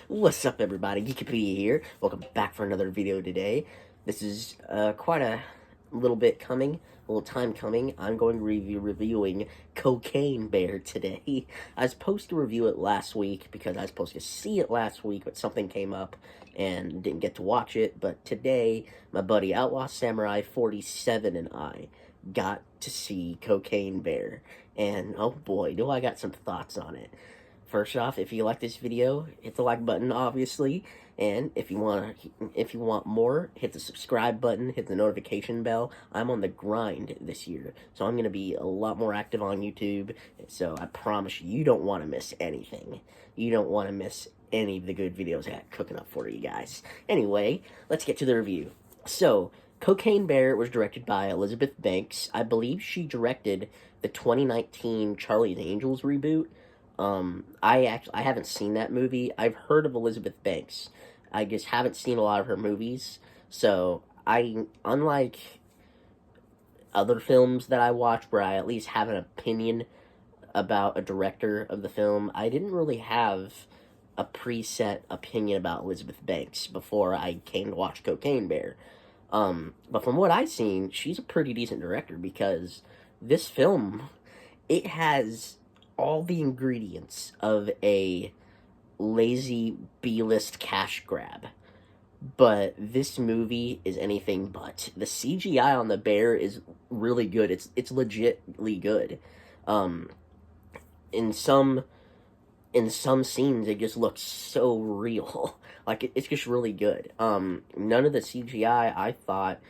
What's up, everybody? Geekipedia here. Welcome back for another video today. This is quite a little bit coming, a little time coming. I'm going to be reviewing Cocaine Bear today. I was supposed to review it last week because I was supposed to see it last week, but something came up and didn't get to watch it. But today, my buddy Outlaw Samurai 47 and I got to see Cocaine Bear. And oh boy, do I got some thoughts on it. First off, if you like this video, hit the like button, obviously, and if you want more, hit the subscribe button, hit the notification bell. I'm on the grind this year, so I'm gonna be a lot more active on YouTube. So I promise you don't want to miss anything. You don't want to miss any of the good videos I got cooking up for you guys. Anyway, let's get to the review. So, Cocaine Bear was directed by Elizabeth Banks. I believe she directed the 2019 Charlie's Angels reboot. I haven't seen that movie. I've heard of Elizabeth Banks. I just haven't seen a lot of her movies. So, unlike other films that I watch where I at least have an opinion about a director of the film, I didn't really have a preset opinion about Elizabeth Banks before I came to watch Cocaine Bear. But from what I've seen, she's a pretty decent director because this film, it has all the ingredients of a lazy B-list cash grab. But this movie is anything but. The CGI on the bear is really good. It's legitly good. In some scenes, it just looks so real. Like, it's just really good. None of the CGI I thought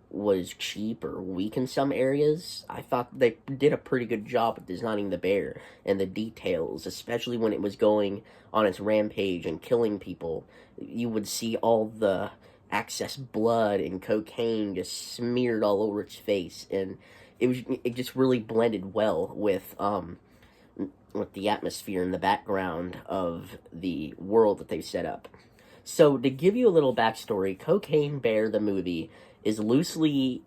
was cheap or weak in some areas. I thought they did a pretty good job of designing the bear and the details, especially when it was going on its rampage and killing people. You would see all the excess blood and cocaine just smeared all over its face, and it just really blended well with the atmosphere and the background of the world that they've set up. So, to give you a little backstory, Cocaine Bear, the movie, is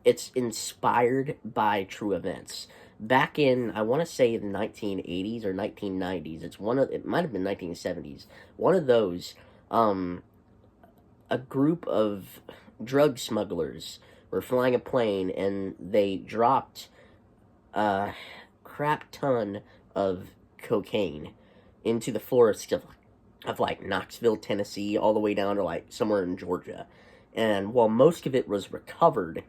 it's inspired by true events. Back in, I want to say, the 1980s or 1990s, it might have been 1970s, one of those, a group of drug smugglers were flying a plane, and they dropped a crap ton of cocaine into the forests of like Knoxville, Tennessee, all the way down to like somewhere in Georgia. And while most of it was recovered,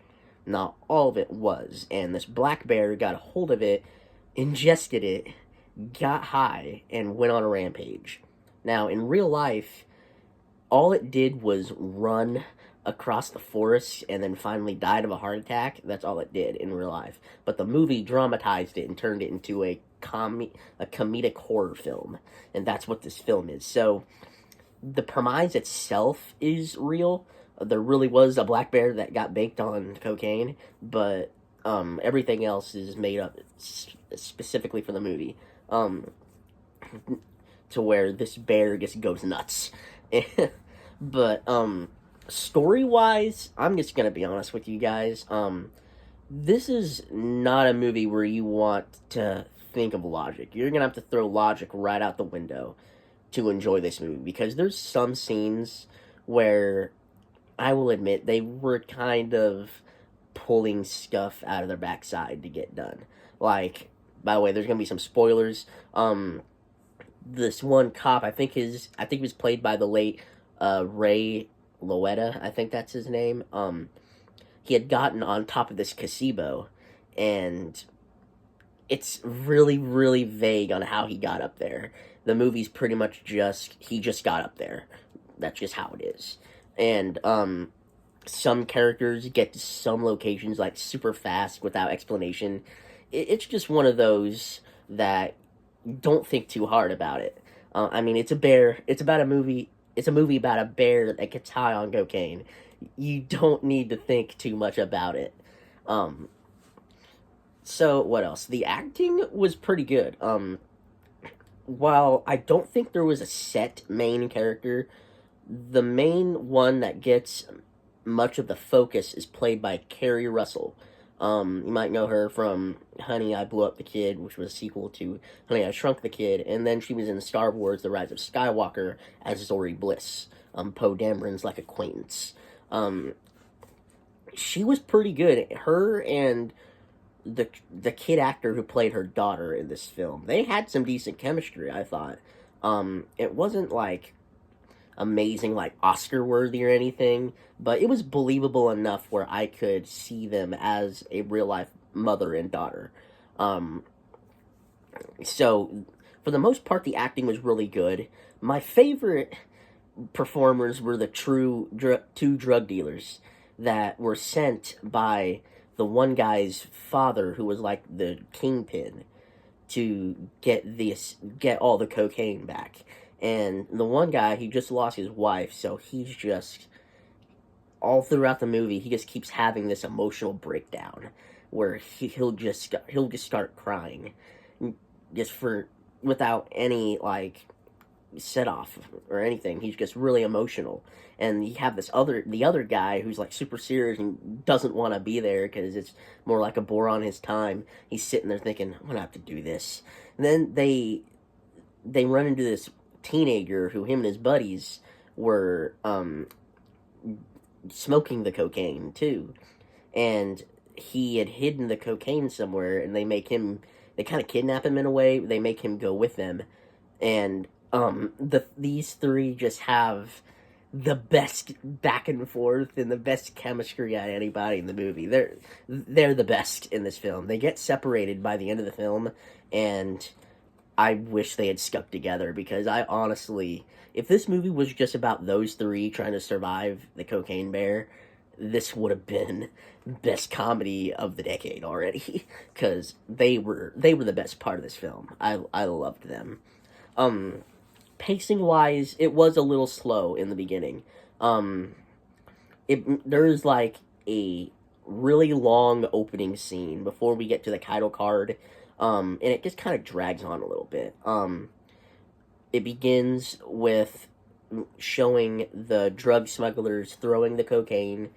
not all of it was. And this black bear got a hold of it, ingested it, got high, and went on a rampage. Now, in real life, all it did was run across the forest and then finally died of a heart attack. That's all it did in real life. But the movie dramatized it and turned it into a comedic horror film. And that's what this film is. So, the premise itself is real. There really was a black bear that got baked on cocaine, but everything else is made up specifically for the movie. To where this bear just goes nuts. But story-wise, I'm just gonna be honest with you guys. This is not a movie where you want to think of logic. You're gonna have to throw logic right out the window to enjoy this movie, because there's some scenes where I will admit they were kind of pulling stuff out of their backside to get done. Like, by the way, there's gonna be some spoilers. This one cop, I think he was played by the late Ray Liotta, I think that's his name. He had gotten on top of this gazebo, and it's really, really vague on how he got up there. The movie's pretty much he just got up there. That's just how it is. And, some characters get to some locations, like, super fast without explanation. It's just one of those that don't think too hard about it. I mean, it's a bear. It's a movie about a bear that gets high on cocaine. You don't need to think too much about it. So, what else? The acting was pretty good. While I don't think there was a set main character, the main one that gets much of the focus is played by Kerry Russell. You might know her from Honey, I Blew Up the Kid, which was a sequel to Honey, I Shrunk the Kid, and then she was in Star Wars: The Rise of Skywalker as Zori Bliss, Poe Dameron's like acquaintance. Um, she was pretty good. Her and the kid actor who played her daughter in this film, they had some decent chemistry, I thought. It wasn't like amazing, like Oscar worthy or anything, but it was believable enough where I could see them as a real life mother and daughter. Um, so for the most part, the acting was really good. My favorite performers were the two drug dealers that were sent by the one guy's father, who was like the kingpin, to get all the cocaine back. And the one guy, he just lost his wife, so he's just all throughout the movie, he just keeps having this emotional breakdown where he'll just start crying, just for without any like set off or anything. He's just really emotional. And you have the other guy who's like super serious and doesn't want to be there because it's more like a bore on his time. He's sitting there thinking, I'm gonna have to do this. And then they run into this teenager who him and his buddies were smoking the cocaine too, and he had hidden the cocaine somewhere, and they kind of kidnap him in a way. They make him go with them, and these three just have the best back and forth and the best chemistry at anybody in the movie. They're the best in this film. They get separated by the end of the film, and I wish they had stuck together, because I honestly, if this movie was just about those three trying to survive the cocaine bear, this would have been best comedy of the decade already, because they were the best part of this film. I loved them. Um, Pacing wise, it was a little slow in the beginning. Um, there's like a really long opening scene before we get to the title card, and it just kind of drags on a little bit. It begins with showing the drug smugglers throwing the cocaine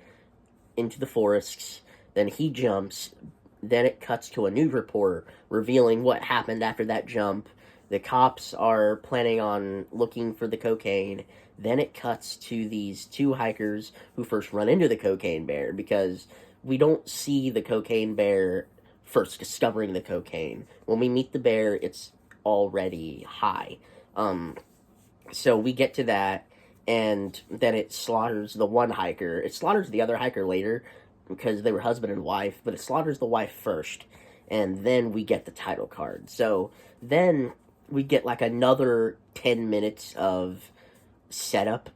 into the forests. Then he jumps. Then it cuts to a news report revealing what happened after that jump. The cops are planning on looking for the cocaine. Then it cuts to these two hikers who first run into the cocaine bear, because we don't see the cocaine bear first discovering the cocaine. When we meet the bear, it's already high. Um, so we get to that, and then it slaughters the one hiker. It slaughters the other hiker later because they were husband and wife, but it slaughters the wife first, and then we get the title card. So then we get like another 10 minutes of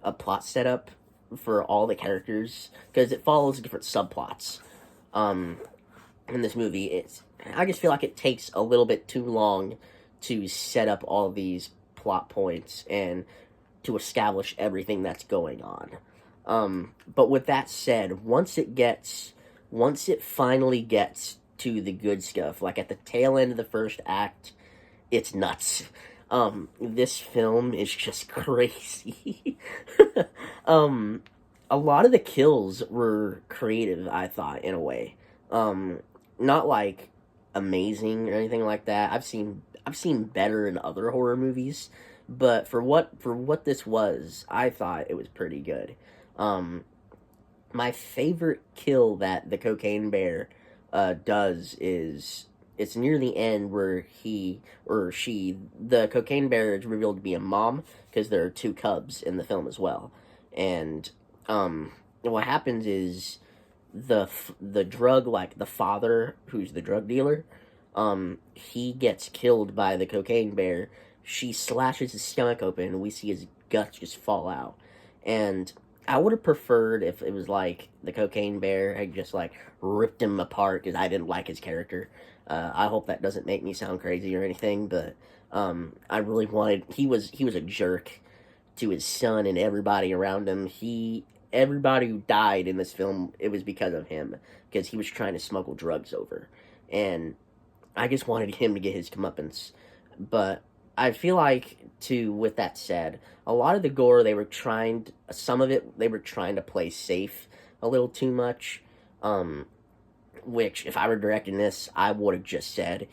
a plot setup for all the characters, because it follows different subplots. Um, in this movie, I just feel like it takes a little bit too long to set up all these plot points and to establish everything that's going on. But with that said, once it finally gets to the good stuff, like at the tail end of the first act, it's nuts. This film is just crazy. um, a lot of the kills were creative, I thought, in a way. Not like amazing or anything like that. I've seen better in other horror movies, but for what this was, I thought it was pretty good. Um, my favorite kill that the cocaine bear does is it's near the end where the cocaine bear is revealed to be a mom, because there are two cubs in the film as well, and what happens is the drug, like the father who's the drug dealer, he gets killed by the cocaine bear. She slashes his stomach open, and we see his guts just fall out. And I would have preferred if it was like the cocaine bear had just like ripped him apart, because I didn't like his character. I hope that doesn't make me sound crazy or anything, but I really wanted. He was a jerk to his son and everybody around him. Everybody who died in this film, it was because of him, because he was trying to smuggle drugs over, and I just wanted him to get his comeuppance. But I feel like, too, with that said, a lot of the gore, some of it, they were trying to play safe a little too much. which if I were directing this, I would have just said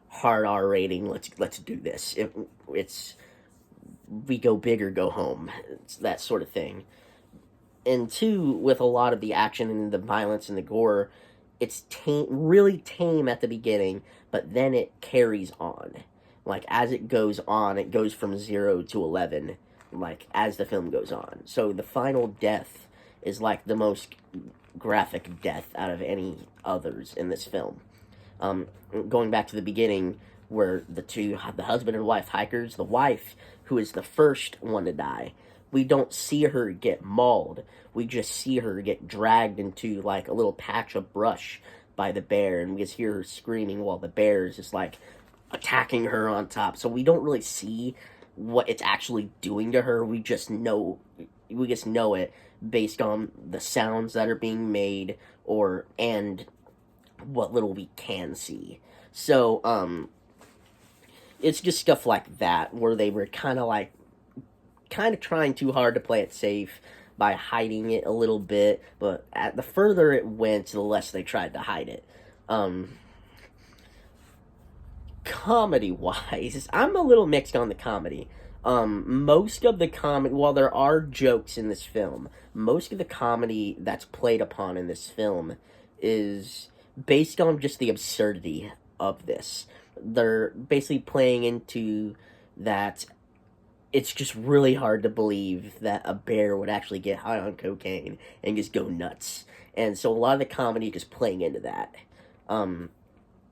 hard R rating. Let's do this. It's we go big or go home. It's that sort of thing. And two, with a lot of the action and the violence and the gore, it's really tame at the beginning, but then it carries on. Like, as it goes on, it goes from 0 to 11, like, as the film goes on. So the final death is, like, the most graphic death out of any others in this film. Going back to the beginning, where the husband and wife hikers, the wife, who is the first one to die, we don't see her get mauled. We just see her get dragged into, like, a little patch of brush by the bear, and we just hear her screaming while the bear is just, like, attacking her on top. So we don't really see what it's actually doing to her. We just know it based on the sounds that are being made and what little we can see. So, it's just stuff like that, where they were kind of trying too hard to play it safe by hiding it a little bit, but the further it went, the less they tried to hide it. Comedy-wise, I'm a little mixed on the comedy. Most of the comedy, while there are jokes in this film, most of the comedy that's played upon in this film is based on just the absurdity of this. They're basically playing into that it's just really hard to believe that a bear would actually get high on cocaine and just go nuts. And so a lot of the comedy is playing into that.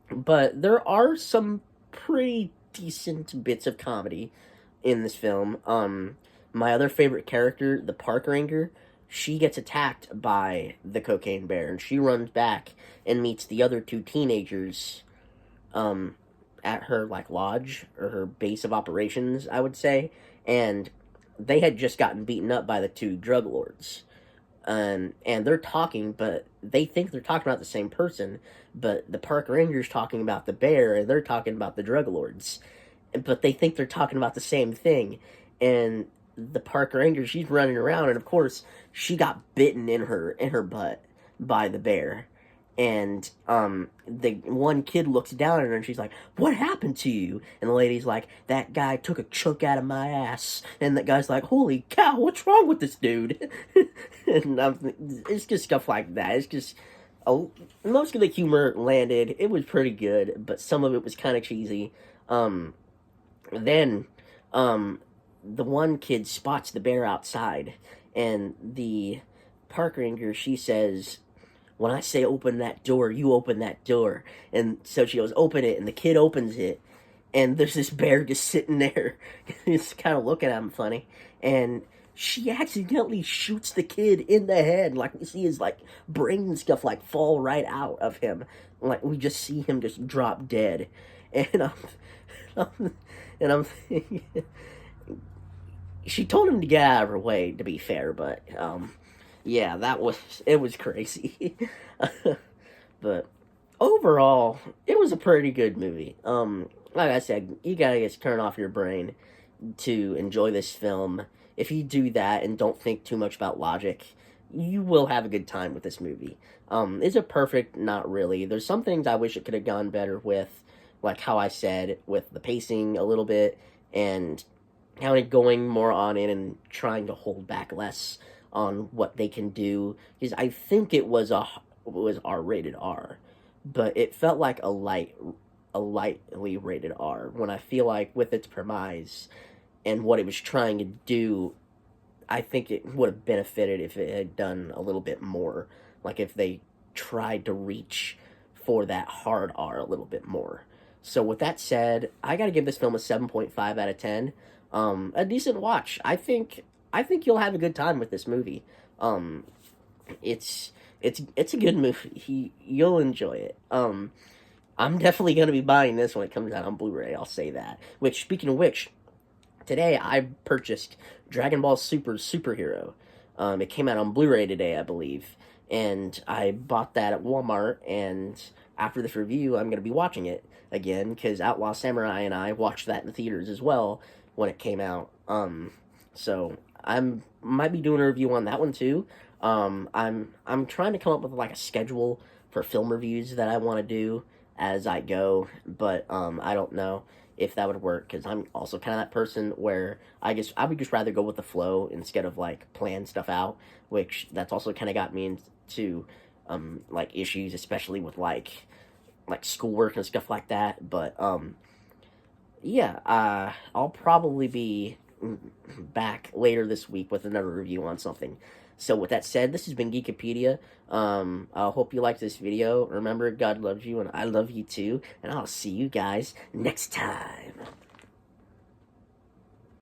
But there are some pretty decent bits of comedy in this film. My other favorite character, the park ranger, she gets attacked by the cocaine bear, and she runs back and meets the other two teenagers at her, like, lodge, or her base of operations, I would say, and they had just gotten beaten up by the two drug lords. And they're talking, but they think they're talking about the same person, but the park ranger's talking about the bear, and they're talking about the drug lords. But they think they're talking about the same thing, and the park ranger, she's running around, and of course, she got bitten in her butt by the bear. And the one kid looks down at her and she's like, "What happened to you?" And the lady's like, "That guy took a chunk out of my ass." And that guy's like, "Holy cow, what's wrong with this dude?" And it's just stuff like that. It's just most of the humor landed. It was pretty good, but some of it was kind of cheesy. Then the one kid spots the bear outside, and the park ranger, she says, "When I say open that door, you open that door." And so she goes, "Open it," and the kid opens it, and there's this bear just sitting there. It's kind of looking at him funny, and she accidentally shoots the kid in the head. Like, we see his, like, brain and stuff, like, fall right out of him. Like, we just see him just drop dead. And I'm thinking, she told him to get out of her way, to be fair, but, yeah, it was crazy. But overall, it was a pretty good movie. Like I said, you gotta just turn off your brain to enjoy this film. If you do that and don't think too much about logic, you will have a good time with this movie. Is it perfect? Not really. There's some things I wish it could have gone better with, like how I said, with the pacing a little bit, and kind of going more on in and trying to hold back less on what they can do. Because I think it was R-rated R, but it felt like a lightly rated R, when I feel like with its premise and what it was trying to do, I think it would have benefited if it had done a little bit more. Like, if they tried to reach for that hard R a little bit more. So with that said, I gotta give this film a 7.5 out of 10. A decent watch. I think you'll have a good time with this movie. It's a good movie. You'll enjoy it. I'm definitely gonna be buying this when it comes out on Blu-ray, I'll say that. Which, speaking of which, today I purchased Dragon Ball Super Superhero. It came out on Blu-ray today, I believe, and I bought that at Walmart, and after this review, I'm going to be watching it again, because Outlaw Samurai and I watched that in the theaters as well when it came out. So might be doing a review on that one too. I'm trying to come up with, like, a schedule for film reviews that I want to do as I go, but I don't know if that would work because I'm also kind of that person where I would just rather go with the flow instead of like plan stuff out, which that's also kind of got me into like issues, especially with like schoolwork and stuff like that. But yeah, I'll probably be back later this week with another review on something. So with that said, this has been Geekopedia. I hope you liked this video. Remember, God loves you and I love you too. And I'll see you guys next time.